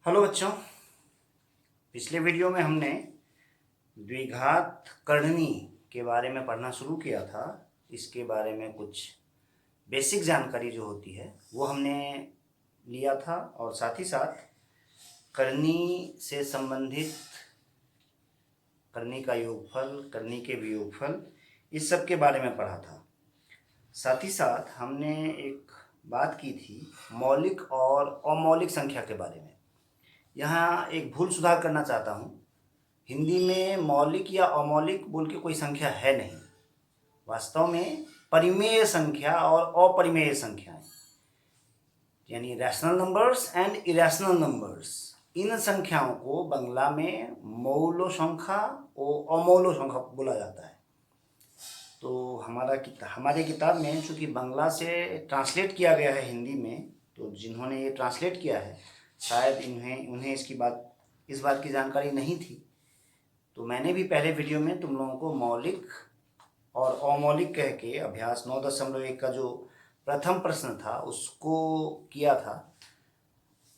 Hello बच्चों। पिछले video में हमने द्विघात कर्णनी के बारे में पढ़ना शुरू किया था। इसके बारे में कुछ बेसिक जानकारी जो होती है वो हमने लिया था और साथ ही साथ कर्णी से संबंधित कर्णी का योगफल, कर्णी के वियोगफल, इस सब के बारे में पढ़ा था। साथ ही साथ हमने एक बात की थी मौलिक और अमौलिक संख्या के बारे में। यहाँ एक भूल सुधार करना चाहता हूँ। हिंदी में मौलिक या अमौलिक बोल के कोई संख्या है नहीं। वास्तव में परिमेय संख्या और अपरिमेय संख्याएं यानी rational numbers and irrational numbers, इन संख्याओं को बांग्ला में मौलो संख्या और अमौलो संख्या बोला जाता है। तो हमारे किताब में चूँकि बांग्ला से ट्रांसलेट किया गया है हिंदी में, तो जिन्होंने ये ट्रांसलेट किया है शायद उन्हें इस बात की जानकारी नहीं थी। तो मैंने भी पहले वीडियो में तुम लोगों को मौलिक और अमौलिक कह के अभ्यास 9.1 का जो प्रथम प्रश्न था उसको किया था।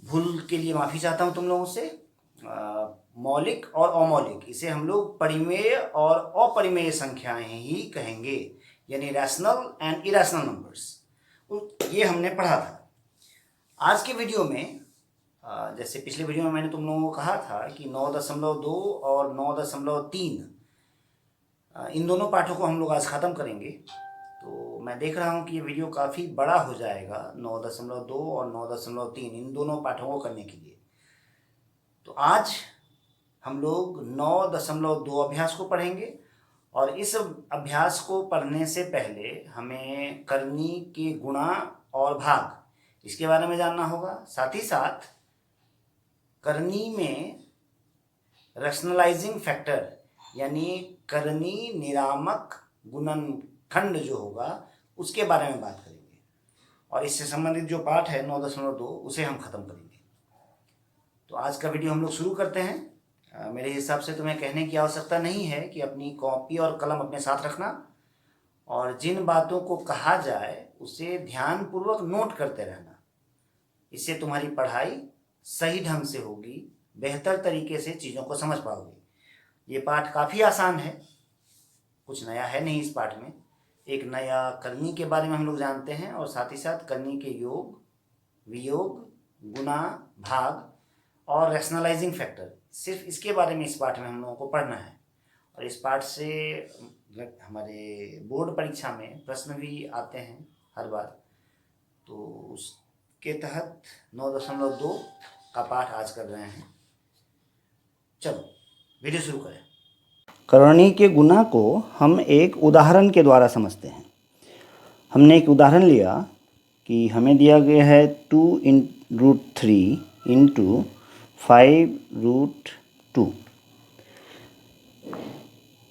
भूल के लिए माफ़ी चाहता हूँ तुम लोगों से। मौलिक और अमौलिक, इसे हम लोग परिमेय और अपरिमेय संख्याएं ही कहेंगे, यानी रैशनल एंड इरेशनल नंबर्स। ये हमने पढ़ा था। आज के वीडियो में जैसे पिछले वीडियो में मैंने तुम लोगों को कहा था कि 9.2 और 9.3 इन दोनों पाठों को हम लोग आज ख़त्म करेंगे। तो मैं देख रहा हूँ कि ये वीडियो काफ़ी बड़ा हो जाएगा, 9.2 और 9.3 इन दोनों पाठों को करने के लिए। तो आज हम लोग 9.2 अभ्यास को पढ़ेंगे और इस अभ्यास को पढ़ने से पहले हमें कर्णी के गुणा और भाग इसके बारे में जानना होगा। साथ ही साथ कर्णी में रैशनलाइजिंग फैक्टर यानी कर्णी निरामक गुणनखंड जो होगा उसके बारे में बात करेंगे और इससे संबंधित जो पाठ है 9.2 उसे हम ख़त्म करेंगे। तो आज का वीडियो हम लोग शुरू करते हैं। मेरे हिसाब से तुम्हें कहने की आवश्यकता नहीं है कि अपनी कॉपी और कलम अपने साथ रखना और जिन बातों को कहा जाए उसे ध्यानपूर्वक नोट करते रहना। इससे तुम्हारी पढ़ाई सही ढंग से होगी, बेहतर तरीके से चीज़ों को समझ पाओगे। ये पाठ काफ़ी आसान है, कुछ नया है नहीं इस पाठ में। एक नया कर्णी के बारे में हम लोग जानते हैं और साथ ही साथ कर्णी के योग, वियोग, गुणा, भाग और रैशनलाइजिंग फैक्टर, सिर्फ इसके बारे में इस पाठ में हम लोगों को पढ़ना है। और इस पाठ से हमारे बोर्ड परीक्षा में प्रश्न भी आते हैं हर बार, तो उसके तहत 9.2 का पाठ आज कर रहे हैं। चलो वीडियो शुरू करें। कर्णी के गुणा को हम एक उदाहरण के द्वारा समझते हैं। हमने एक उदाहरण लिया कि हमें दिया गया है 2√3 इंटू 5√2।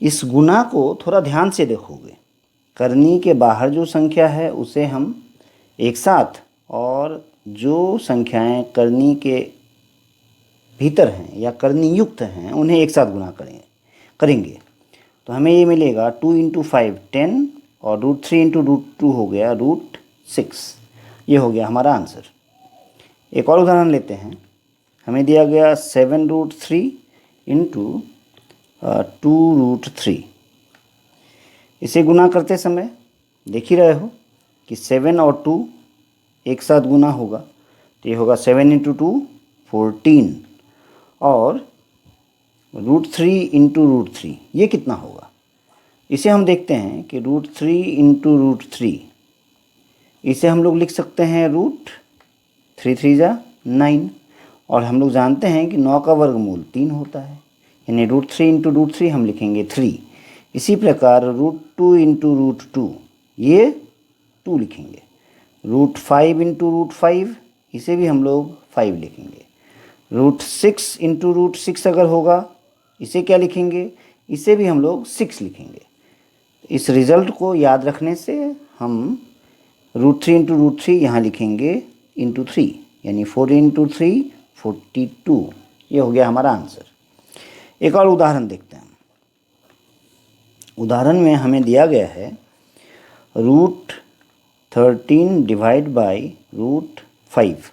इस गुणा को थोड़ा ध्यान से देखोगे। कर्णी के बाहर जो संख्या है उसे हम एक साथ, और जो संख्याएं कर्णी के भीतर हैं या कर्णी युक्त हैं उन्हें एक साथ गुणा करेंगे। तो हमें ये मिलेगा 2 इंटू 5 10 और √3 इंटू √2 हो गया √6। ये हो गया हमारा आंसर। एक और उदाहरण लेते हैं। हमें दिया गया 7√3 इंटू 2√3। इसे गुना करते समय देख ही रहे हो कि 7 और 2 एक साथ गुना होगा, तो ये होगा 7 इंटू 2 14 और √3 इंटू √3 ये कितना होगा। इसे हम देखते हैं कि √3 इंटू √3, इसे हम लोग लिख सकते हैं √3 3 जा 9, और हम लोग जानते हैं कि 9 का वर्गमूल 3 होता है, यानी √3 इंटू √3 हम लिखेंगे 3। इसी प्रकार √2 इंटू √2 ये 2 लिखेंगे। √5 इंटू √5 इसे भी हम लोग 5 लिखेंगे। √6 इंटू √6 अगर होगा इसे क्या लिखेंगे, इसे भी हम लोग 6 लिखेंगे। इस रिज़ल्ट को याद रखने से हम √3 इंटू √3 यहाँ लिखेंगे इंटू 3, यानी 4 इंटू 3 42। ये हो गया हमारा आंसर। एक और उदाहरण देखते हैं। उदाहरण में हमें दिया गया है √13 डिवाइड बाई √5।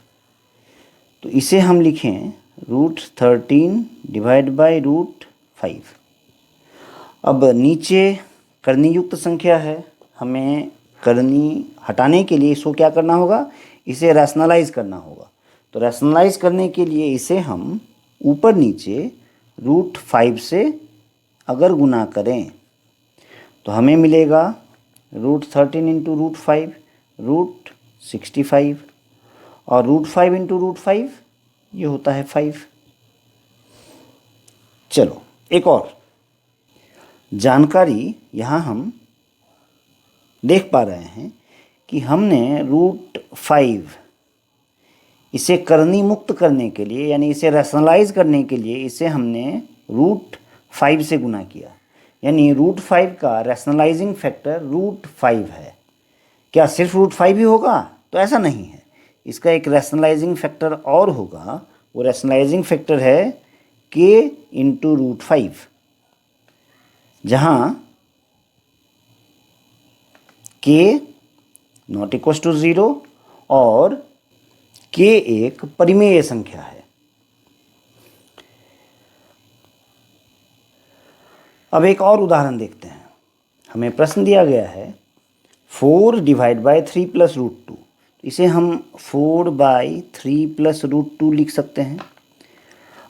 तो इसे हम लिखें √13 डिवाइड बाई √5। अब नीचे करनी युक्त संख्या है, हमें करनी हटाने के लिए इसको क्या करना होगा, इसे रैशनलाइज करना होगा। तो रैशनलाइज करने के लिए इसे हम ऊपर नीचे √5 से अगर गुना करें तो हमें मिलेगा √13 इंटू √5 √65, और √5 इंटू √5 ये होता है 5। चलो एक और जानकारी यहाँ हम देख पा रहे हैं कि हमने √5 इसे करनी मुक्त करने के लिए, यानी इसे रैशनलाइज करने के लिए इसे हमने √5 से गुना किया, यानी √5 का रैशनलाइजिंग फैक्टर √5 है। क्या सिर्फ √5 ही होगा? तो ऐसा नहीं है, इसका एक रैशनलाइजिंग फैक्टर और होगा। वो रैशनलाइजिंग फैक्टर है k इंटू √5, जहाँ k नॉट इक्वल टू 0 और k एक परिमेय संख्या है। अब एक और उदाहरण देखते हैं। हमें प्रश्न दिया गया है 4 डिवाइड बाई 3 प्लस √2। इसे हम 4/3 प्लस √2 लिख सकते हैं।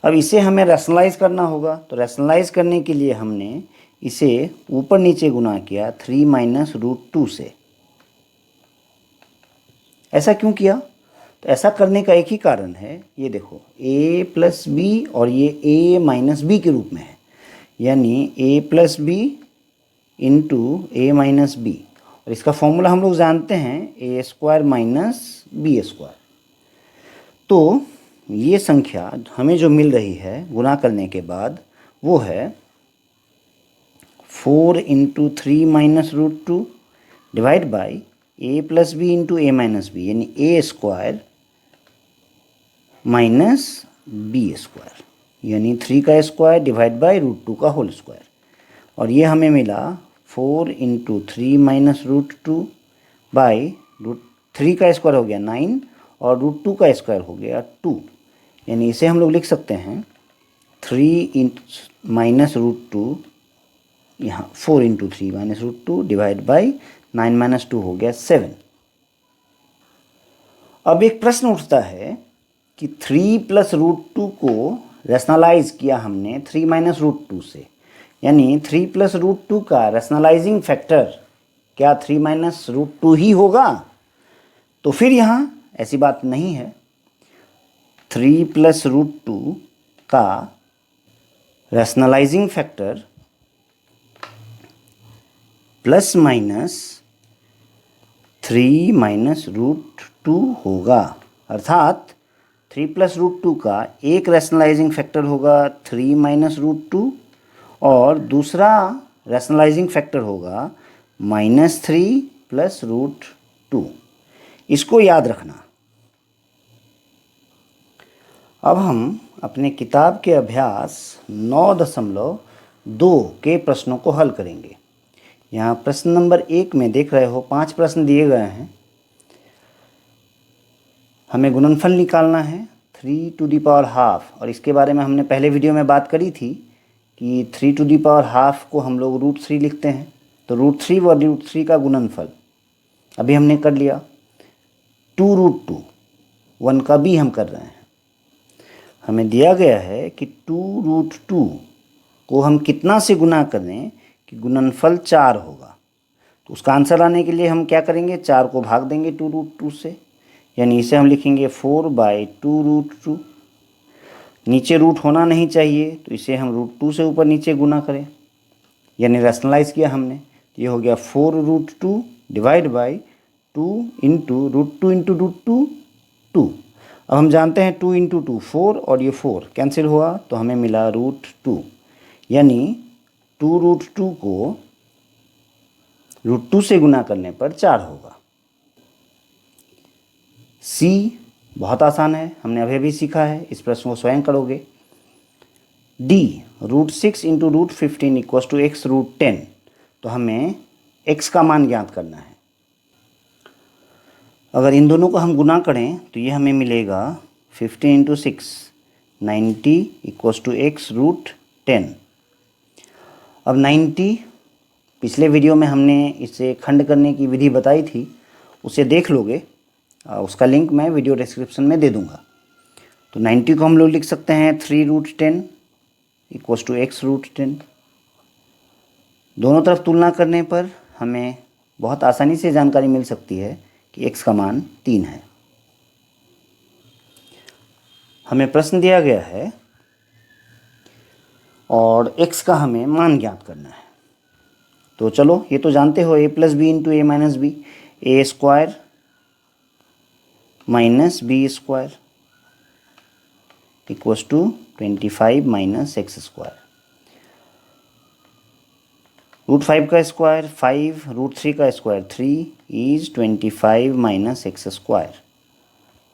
अब इसे हमें रैशनलाइज करना होगा, तो रैशनलाइज करने के लिए हमने इसे ऊपर नीचे गुना किया 3 माइनस √2 से। ऐसा क्यों किया? तो ऐसा करने का एक ही कारण है, ये देखो a प्लस बी और ये a माइनस बी के रूप में है, यानी a plus B into a minus B, और इसका फॉर्मूला हम लोग जानते हैं a² माइनस b²। तो ये संख्या हमें जो मिल रही है गुना करने के बाद वो है 4 into 3 minus √2 divide by a plus B into a minus B, यानी a² माइनस b², यानी 3 का स्क्वायर डिवाइड बाई √2 का होल स्क्वायर। और ये हमें मिला 4 इंटू 3 माइनस √2 बाई √3 का स्क्वायर हो गया 9 और √2 का स्क्वायर हो गया 2, यानी इसे हम लोग लिख सकते हैं 3 माइनस √2, यहाँ 4 into 3 minus √2 divide by 9 minus 2 हो गया 7। अब एक प्रश्न उठता है कि 3 प्लस √2 को रैशनलाइज किया हमने 3 माइनस √2 से, यानी 3 प्लस √2 का रैशनलाइजिंग फैक्टर क्या 3 माइनस √2 ही होगा? तो फिर यहाँ ऐसी बात नहीं है। 3 प्लस √2 का rationalising factor plus minus 3 minus √2 होगा, अर्थात 3 प्लस √2 का एक रैशनलाइजिंग फैक्टर होगा 3 माइनस √2 और दूसरा रैशनलाइजिंग फैक्टर होगा -3 प्लस √2। इसको याद रखना। अब हम अपने किताब के अभ्यास 9.2 के प्रश्नों को हल करेंगे। यहाँ प्रश्न नंबर 1 में देख रहे हो 5 प्रश्न दिए गए हैं। हमें गुणनफल निकालना है 3⁻½ और इसके बारे में हमने पहले वीडियो में बात करी थी कि 3⁻½ को हम लोग √3 लिखते हैं। तो √3 और √3 का गुणनफल अभी हमने कर लिया। 2√2 1 का भी हम कर रहे हैं। हमें दिया गया है कि 2√2 को हम कितना से गुना करें कि गुणनफल 4 होगा। तो उसका आंसर आने के लिए हम क्या करेंगे, 4 को भाग देंगे 2√2 से, यानी इसे हम लिखेंगे 4/2√2। नीचे रूट होना नहीं चाहिए, तो इसे हम √2 से ऊपर नीचे गुना करें, यानी रैशनलाइज किया हमने। ये हो गया 4√2 डिवाइड बाई 2 इंटू √2 इंटू √2 2। अब हम जानते हैं 2 इंटू 2 4 और ये 4 कैंसिल हुआ तो हमें मिला √2, यानी 2√2 को √2 से गुना करने पर 4 होगा। सी बहुत आसान है, हमने अभी भी सीखा है, इस प्रश्न को स्वयं करोगे। D √6 into √15 equal to x √10, तो हमें x का मान ज्ञात करना है। अगर इन दोनों को हम गुना करें तो ये हमें मिलेगा 15 into 6 90 equals to x root 10। अब 90, पिछले वीडियो में हमने इसे खंड करने की विधि बताई थी, उसे देख लोगे, उसका लिंक मैं वीडियो डिस्क्रिप्शन में दे दूंगा। तो 90 को हम लोग लिख सकते हैं 3 root 10 equals to x root 10। दोनों तरफ तुलना करने पर हमें बहुत आसानी से जानकारी मिल सकती है कि x का मान 3 है। हमें प्रश्न दिया गया है और x का हमें मान ज्ञात करना है। तो चलो, ये तो जानते हो, a plus B into a minus b, a square minus b square equals to 25 minus x square. Root 5 का स्क्वायर 5, रूट 3 का square 3 is 25 minus x square,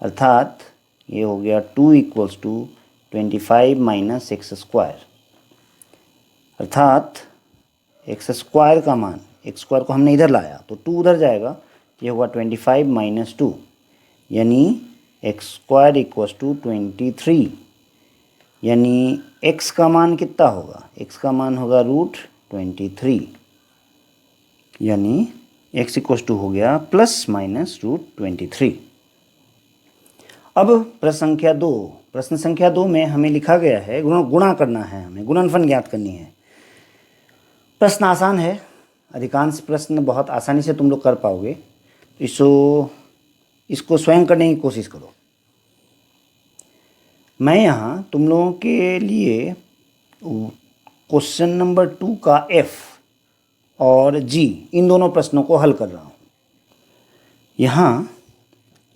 अर्थात ये हो गया 2 equals to 25 minus x square. अर्थात एक्स स्क्वायर का मान, x square को हमने इधर लाया तो 2 उधर जाएगा, ये होगा 25 माइनस 2, यानी एक्स स्क्वायर इक्वल्स टू 23। यानी x का मान कितना होगा? x का मान होगा रूट 23, यानी x इक्वल्स टू हो गया प्लस माइनस रूट 23। अब प्रश्न संख्या 2 में हमें लिखा गया है गुणा करना है, हमें गुणनफल ज्ञात करनी है। प्रश्न आसान है, अधिकांश प्रश्न बहुत आसानी से तुम लोग कर पाओगे। इसको स्वयं करने की कोशिश करो। मैं यहाँ तुम लोगों के लिए क्वेश्चन नंबर 2 का F और G, इन दोनों प्रश्नों को हल कर रहा हूँ। यहाँ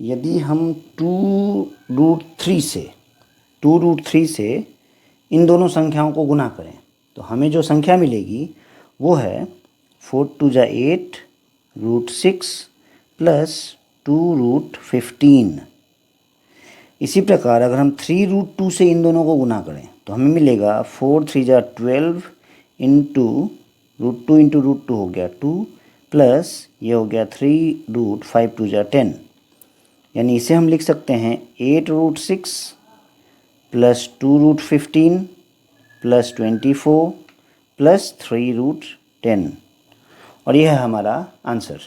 यदि हम 2 रूट 3 से इन दोनों संख्याओं को गुना करें तो हमें जो संख्या मिलेगी वो है 4 2 जा 8 रूट 6 प्लस 2 रूट 15। इसी प्रकार अगर हम 3 रूट 2 से इन दोनों को गुना करें तो हमें मिलेगा 4 3 जा 12 इंटू रूट 2 इंटू रूट 2 हो गया 2 प्लस ये हो गया 3 रूट 5 2 जा 10। यानी इसे हम लिख सकते हैं 8 root 6 plus 2 root 15 plus 24 plus 3 root 10, और यह है हमारा आंसर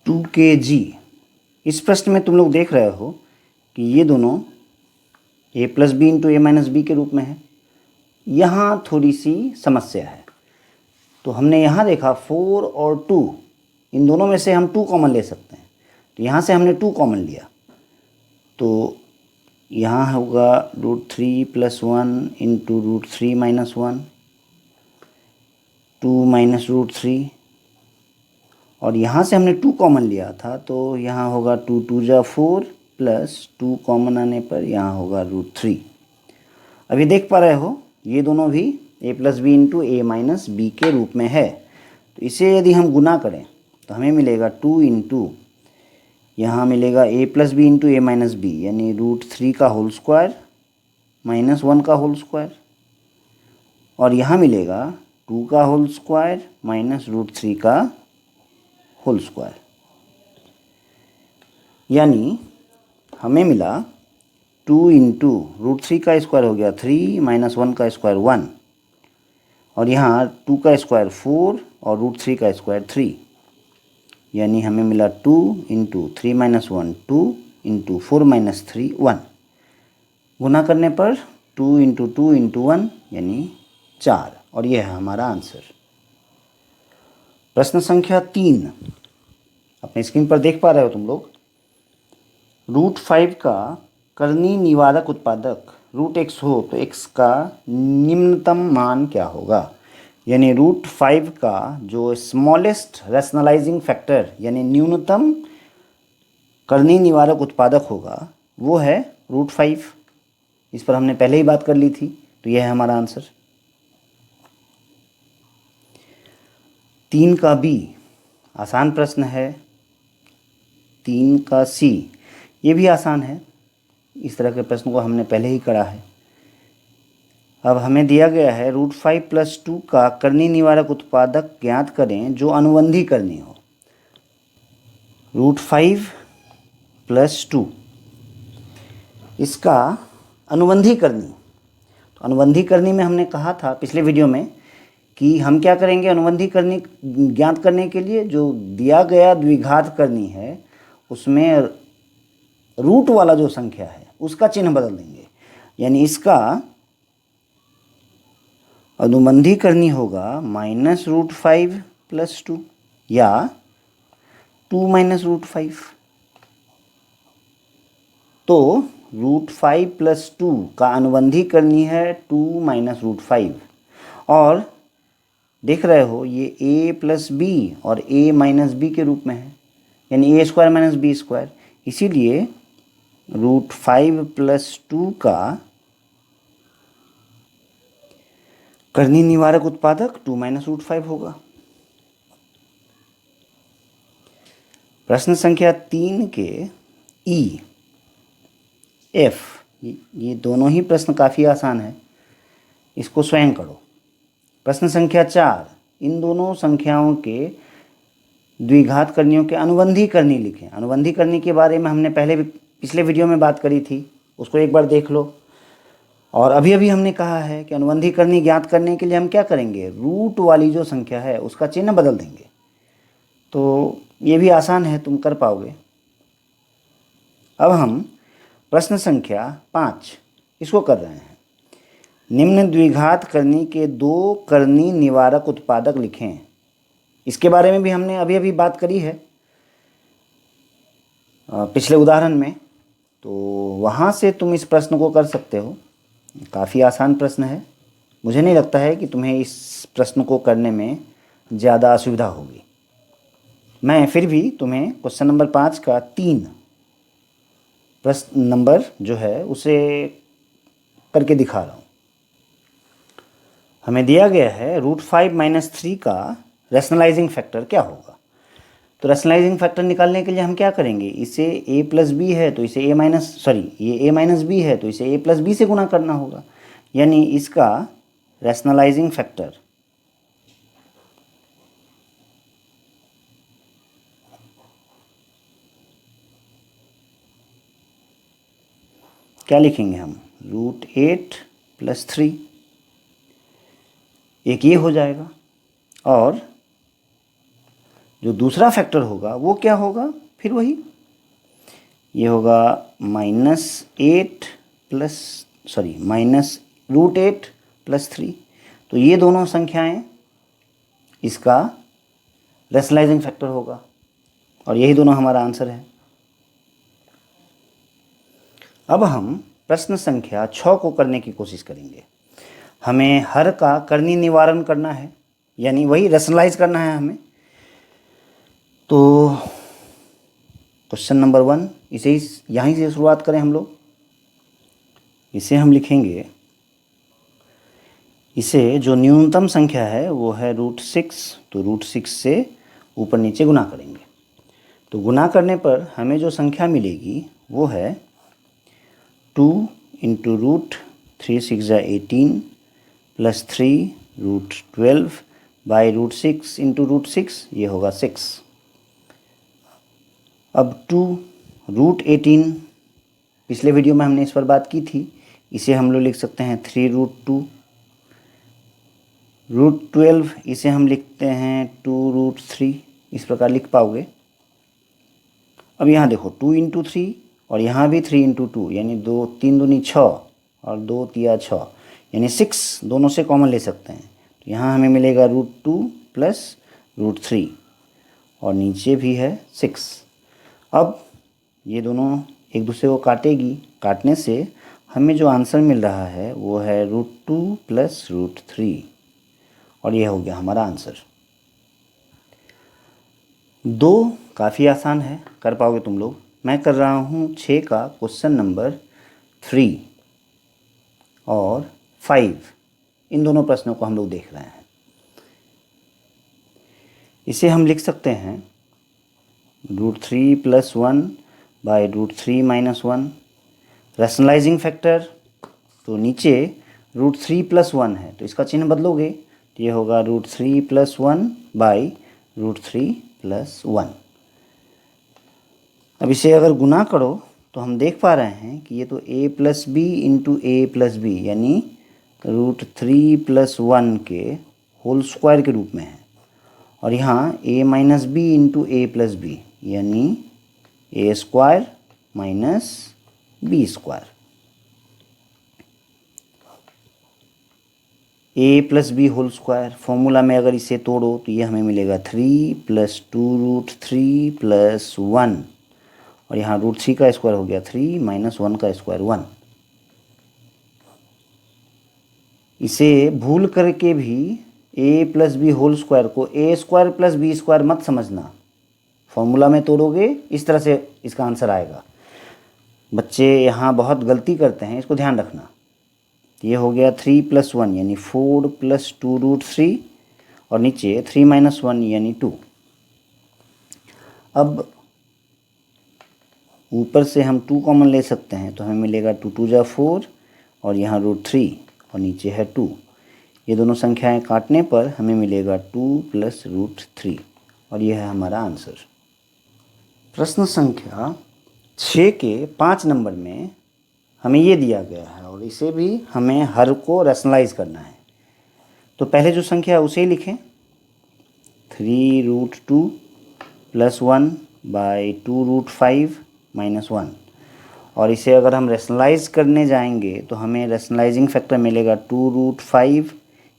2 kg। इस प्रश्न में तुम लोग देख रहे हो कि ये दोनों a plus B into a minus b के रूप में है। यहाँ थोड़ी सी समस्या है, तो हमने यहाँ देखा 4 और 2, इन दोनों में से हम 2 कॉमन ले सकते हैं, तो यहाँ से हमने 2 कॉमन लिया, तो यहाँ होगा root 3 plus 1 into root 3 minus 1, 2 minus root 3, और यहाँ से हमने 2 कॉमन लिया था तो यहाँ होगा 2 2 जा 4 प्लस 2 कॉमन आने पर यहाँ होगा रूट 3। अभी देख पा रहे हो ये दोनों भी a plus B into a minus b के रूप में है। तो इसे यदि हम गुना करें तो हमें मिलेगा 2 इंटू, यहाँ मिलेगा a plus B into a minus B, यानी रूट 3 का होल स्क्वायर माइनस 1 का होल स्क्वायर, और यहाँ मिलेगा 2 का होल स्क्वायर माइनस रूट 3 का होल स्क्वायर। यानी हमें मिला 2 इंटू रूट 3 का स्क्वायर हो गया 3 माइनस 1 का स्क्वायर 1, और यहाँ 2 का स्क्वायर 4 और रूट 3 का स्क्वायर 3, यानी हमें मिला 2 इंटू 3 माइनस 1 2 इंटू 4 माइनस 3 1। गुना करने पर 2 इंटू 2 इंटू 1 यानी 4, और यह है हमारा आंसर। प्रश्न संख्या 3 अपने स्क्रीन पर देख पा रहे हो तुम लोग। रूट 5 का कर्णीय निवारक उत्पादक रूट x हो तो x का निम्नतम मान क्या होगा? यानी रूट 5 का जो स्मॉलेस्ट रैशनलाइजिंग फैक्टर यानी न्यूनतम कर्णीय निवारक उत्पादक होगा वो है रूट 5। इस पर हमने पहले ही बात कर ली थी, तो यह है हमारा आंसर। 3 का बी आसान प्रश्न है। 3 का सी ये भी आसान है, इस तरह के प्रश्न को हमने पहले ही करा है। अब हमें दिया गया है रूट 5 प्लस 2 का कर्णीय निवारक उत्पादक ज्ञात करें जो अनुबंधी कर्णीय हो। रूट 5 प्लस 2 इसका अनुबंधी करनी। तो अनुबंधी करनी में हमने कहा था पिछले वीडियो में कि हम क्या करेंगे, अनुबंधी करनी ज्ञात करने के लिए जो दिया गया द्विघात करनी है उसमें रूट वाला जो संख्या है उसका चिन्ह बदल देंगे। यानी इसका अनुबंधी करनी होगा -√5 + 2 या 2 - √5। तो √5 + 2 का अनुबंधी करनी है 2 - √5। और देख रहे हो ये a + b और a - b के रूप में है, यानी a² - b²। इसीलिए √5 + 2 का करनी निवारक उत्पादक 2 - √5 होगा। प्रश्न संख्या 3 के ई, एफ, ये दोनों ही प्रश्न काफ़ी आसान है, इसको स्वयं करो। प्रश्न संख्या 4, इन दोनों संख्याओं के द्विघात करनियों के अनुबंधी करनी लिखें। अनुबंधी करनी के बारे में हमने पिछले वीडियो में बात करी थी, उसको एक बार देख लो। और अभी अभी हमने कहा है कि अनुबंधी करनी ज्ञात करने के लिए हम क्या करेंगे, रूट वाली जो संख्या है उसका चिन्ह बदल देंगे। तो ये भी आसान है, तुम कर पाओगे। अब हम प्रश्न संख्या 5 इसको कर रहे हैं। निम्न द्विघात करनी के 2 करनी निवारक उत्पादक लिखें। इसके बारे में भी हमने अभी अभी बात करी है पिछले उदाहरण में, तो वहाँ से तुम इस प्रश्न को कर सकते हो। काफ़ी आसान प्रश्न है, मुझे नहीं लगता है कि तुम्हें इस प्रश्न को करने में ज़्यादा असुविधा होगी। मैं फिर भी तुम्हें क्वेश्चन नंबर 5 का 3 प्रश्न नंबर जो है उसे करके दिखा रहा हूँ। हमें दिया गया है √5 - 3 का रैशनलाइजिंग फैक्टर क्या होगा। तो रैशनलाइजिंग फैक्टर निकालने के लिए हम क्या करेंगे, इसे a + b है तो इसे ये a - b है तो इसे a + b से गुना करना होगा। यानी इसका रैशनलाइजिंग फैक्टर क्या लिखेंगे हम, √8 + 3, एक ये हो जाएगा। और जो दूसरा फैक्टर होगा वो क्या होगा, फिर वही ये होगा -√8 + 3। तो ये दोनों संख्याएं इसका रैशनलाइजिंग फैक्टर होगा और यही दोनों हमारा आंसर है। अब हम प्रश्न संख्या 6 को करने की कोशिश करेंगे। हमें हर का करनी निवारण करना है, यानी वही रैशनलाइज करना है हमें। तो क्वेश्चन नंबर 1 इसे यहीं से शुरुआत करें हम लोग। इसे हम लिखेंगे, इसे जो न्यूनतम संख्या है वो है √6, तो √6 से ऊपर नीचे गुना करेंगे। तो गुना करने पर हमें जो संख्या मिलेगी वो है 2 × √3 × 6 = 18 + 3 √12 बाई √6 × √6, ये होगा 6। अब 2 √18, पिछले वीडियो में हमने इस पर बात की थी, इसे हम लोग लिख सकते हैं 3 √2। √12 इसे हम लिखते हैं 2 √3, इस प्रकार लिख पाओगे। अब यहाँ देखो 2 × 3 और यहाँ भी 3 × 2, यानी 2 3 दूनी 6 और 2 तिया 6, यानी 6 दोनों से कॉमन ले सकते हैं। तो यहाँ हमें मिलेगा √2 + √3 और नीचे भी है 6। अब ये दोनों एक दूसरे को काटेगी, काटने से हमें जो आंसर मिल रहा है वो है √2 + √3 और ये हो गया हमारा आंसर। 2 काफ़ी आसान है, कर पाओगे तुम लोग। मैं कर रहा हूँ 6 का क्वेश्चन नंबर 3 और 5, इन दोनों प्रश्नों को हम लोग देख रहे हैं। इसे हम लिख सकते हैं √3 + 1 बाई √3 - 1। रैशनलाइजिंग फैक्टर, तो नीचे √3 + 1 है तो इसका चिन्ह बदलोगे, तो ये होगा √3 + 1 बाई √3 + 1। अब इसे अगर गुना करो तो हम देख पा रहे हैं कि ये तो a plus B into a plus b यानी √3+1 के होल स्क्वायर के रूप में है, और यहाँ a minus b into a plus b यानी a square minus b square. a plus b whole square formula में अगर इसे तोड़ो तो ये हमें मिलेगा 3 + 2√3+1, और यहाँ √3 का स्क्वायर हो गया 3 - 1 का स्क्वायर 1। इसे भूल करके भी a plus b whole square को a square plus b square मत समझना। फॉर्मूला में तोड़ोगे इस तरह से इसका आंसर आएगा। बच्चे यहाँ बहुत गलती करते हैं, इसको ध्यान रखना। ये हो गया 3 + 1 यानी 4 + 2√3 और नीचे 3 - 1 यानी 2। अब ऊपर से हम 2 कॉमन ले सकते हैं तो हमें मिलेगा 2 × 2 = 4 और यहाँ √3 और नीचे है 2। ये दोनों संख्याएं काटने पर हमें मिलेगा 2 + √3 और यह है हमारा आंसर। प्रश्न संख्या 6 के 5 नंबर में हमें ये दिया गया है और इसे भी हमें हर को रैशनलाइज करना है। तो पहले जो संख्या है उसे ही लिखें, 3√2 + 1 / 2√5 - 1, और इसे अगर हम रैशनलाइज करने जाएंगे तो हमें रैशनलाइजिंग फैक्टर मिलेगा 2√5,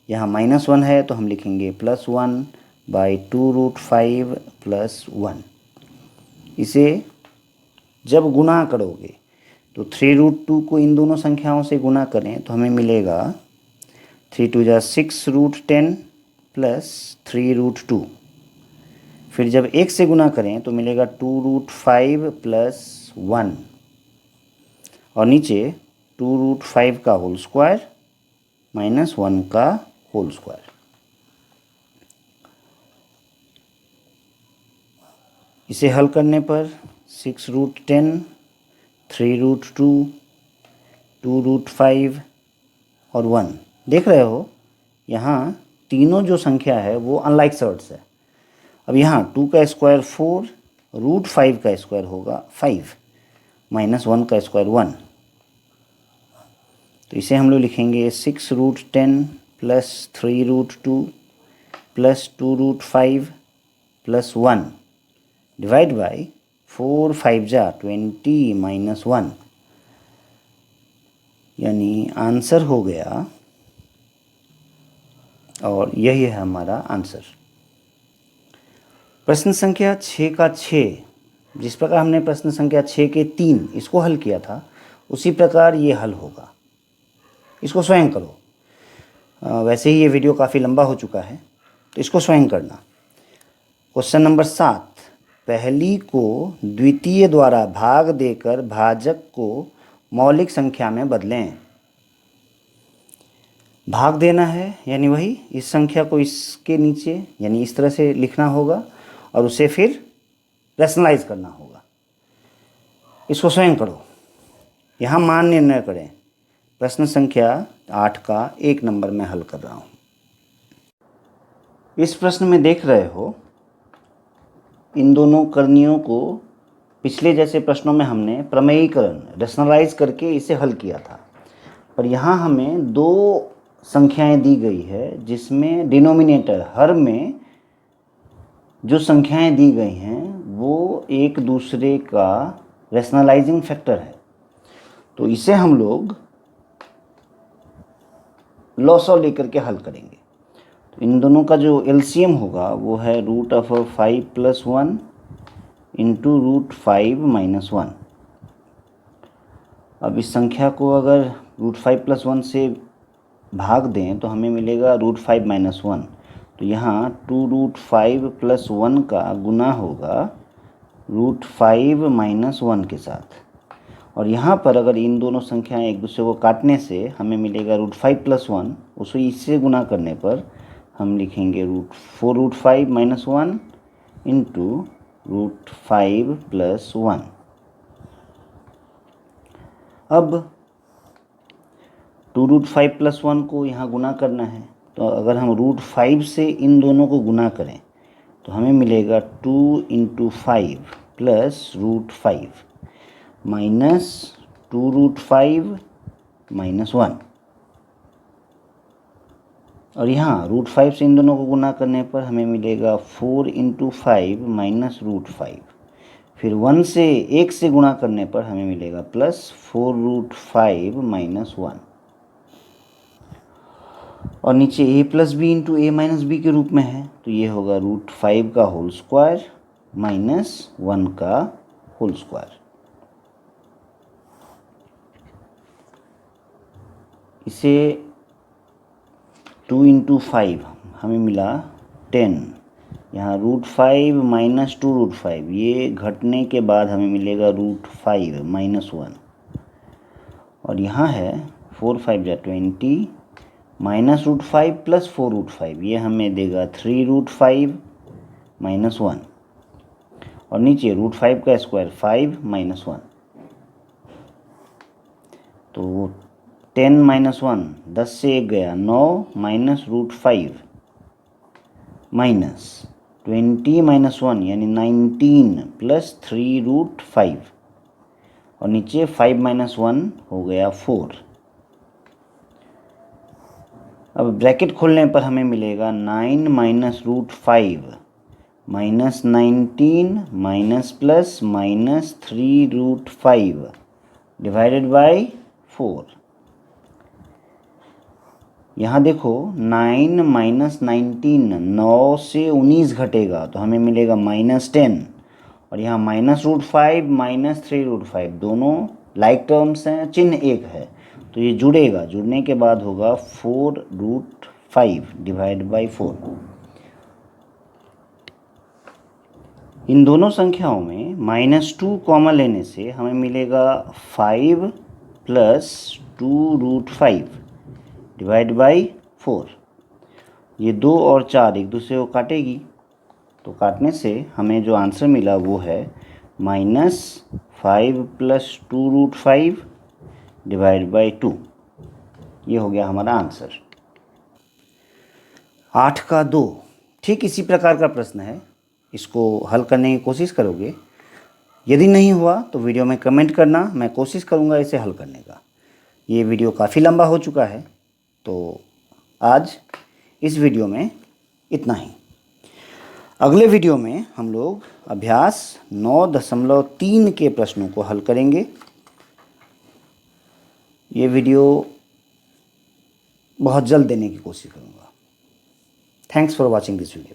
यहाँ -1 है तो हम लिखेंगे +1 / 2√5 + 1। इसे जब गुना करोगे तो 3√2 को इन दोनों संख्याओं से गुना करें तो हमें मिलेगा 3 × 2 = 6√10 + 3√2। फिर जब 1 से गुना करें तो मिलेगा 2√5 + 1 और नीचे 2√5 का होल स्क्वायर -1 का होल स्क्वायर। इसे हल करने पर 6√10, 3√2, 2√5 और 1 देख रहे हो, यहाँ तीनों जो संख्या है वो अनलाइक सर्ट्स है। अब यहाँ 2 का स्क्वायर 4, √5 का स्क्वायर होगा 5, -1 का स्क्वायर 1। तो इसे हम लोग लिखेंगे 6√10 + 3√2 + 2√5 + 1 डिवाइड बाई 4 × 5 = 20 - 1 यानी आंसर हो गया, और यही है हमारा आंसर। प्रश्न संख्या 6 का 6, जिस प्रकार हमने प्रश्न संख्या 6 के 3 इसको हल किया था उसी प्रकार ये हल होगा। इसको स्वयं करो। वैसे ही ये वीडियो काफ़ी लंबा हो चुका है तो इसको स्वयं करना। क्वेश्चन नंबर 7, पहली को द्वितीय द्वारा भाग देकर भाजक को मौलिक संख्या में बदलें। भाग देना है यानी वही इस संख्या को इसके नीचे यानी इस तरह से लिखना होगा और उसे फिर रैशनलाइज करना होगा। इसको स्वयं करो, यहाँ मान निर्णय करें। प्रश्न संख्या 8 का 1 नंबर में हल कर रहा हूँ। इस प्रश्न में देख रहे हो, इन दोनों करणियों को पिछले जैसे प्रश्नों में हमने प्रमेयीकरण रैशनलाइज करके इसे हल किया था, पर यहाँ हमें 2 संख्याएं दी गई है जिसमें डिनोमिनेटर हर में जो संख्याएं दी गई हैं वो एक दूसरे का रैशनलाइजिंग फैक्टर है। तो इसे हम लोग लॉसॉ लेकर के हल करेंगे। तो इन दोनों का जो एलसीएम होगा वो है √5 + 1 × √5 - 1। अब इस संख्या को अगर √5 + 1 से भाग दें तो हमें मिलेगा √5 - 1। तो यहाँ 2√5 + 1 का गुना होगा √5 - 1 के साथ, और यहाँ पर अगर इन दोनों संख्याएं एक दूसरे को काटने से हमें मिलेगा √5 + 1, उसे इससे गुना करने पर हम लिखेंगे 4√5 - 1 × √5 + 1। अब 2√5 + 1 को यहाँ गुना करना है, तो अगर हम √5 से इन दोनों को गुना करें तो हमें मिलेगा 2 × 5 + √5। -2√5 -1, और यहाँ √5 से इन दोनों को गुना करने पर हमें मिलेगा 4 × 5 -√5। फिर 1 से गुणा करने पर हमें मिलेगा +4√5 -1, और नीचे a + b × a - b के रूप में है, तो ये होगा √5 का होल स्क्वायर -1 का होल स्क्वायर। इसे 2 × 5 हमें मिला 10, यहाँ √5 - 2√5, ये घटने के बाद हमें मिलेगा √5 -1, और यहाँ है 4 × 5 = 20 -√5 + 4√5, ये हमें देगा 3√5 -1, और नीचे √5 का स्क्वायर 5 -1, तो 10 - 1, 10 से 1 गया 9 -√5 -20 -1 यानी 19 + 3√5, और नीचे 5 - 1 हो गया 4। अब ब्रैकेट खोलने पर हमें मिलेगा 9 - √5 -19 - +-3√5 डिवाइडेड बाय 4। यहाँ देखो 9 - 19, 9 से 19 घटेगा तो हमें मिलेगा -10, और यहाँ -√5 -3√5 दोनों लाइक टर्म्स हैं, चिन्ह एक है, तो ये जुड़ेगा, जुड़ने के बाद होगा 4√5 डिवाइड बाई 4। इन दोनों संख्याओं में -2 कॉमन लेने से हमें मिलेगा 5 + 2√5 डिवाइड बाई 4। ये 2 और 4 एक दूसरे को काटेगी, तो काटने से हमें जो आंसर मिला वो है -5 + 2√5 डिवाइड बाई 2। ये हो गया हमारा आंसर। 8 का 2 ठीक इसी प्रकार का प्रश्न है, इसको हल करने की कोशिश करोगे। यदि नहीं हुआ तो वीडियो में कमेंट करना, मैं कोशिश करूँगा इसे हल करने का। ये वीडियो काफ़ी लंबा हो चुका है, तो आज इस वीडियो में इतना ही। अगले वीडियो में हम लोग अभ्यास 9.3 के प्रश्नों को हल करेंगे। ये वीडियो बहुत जल्द देने की कोशिश करूँगा। Thanks for watching this video.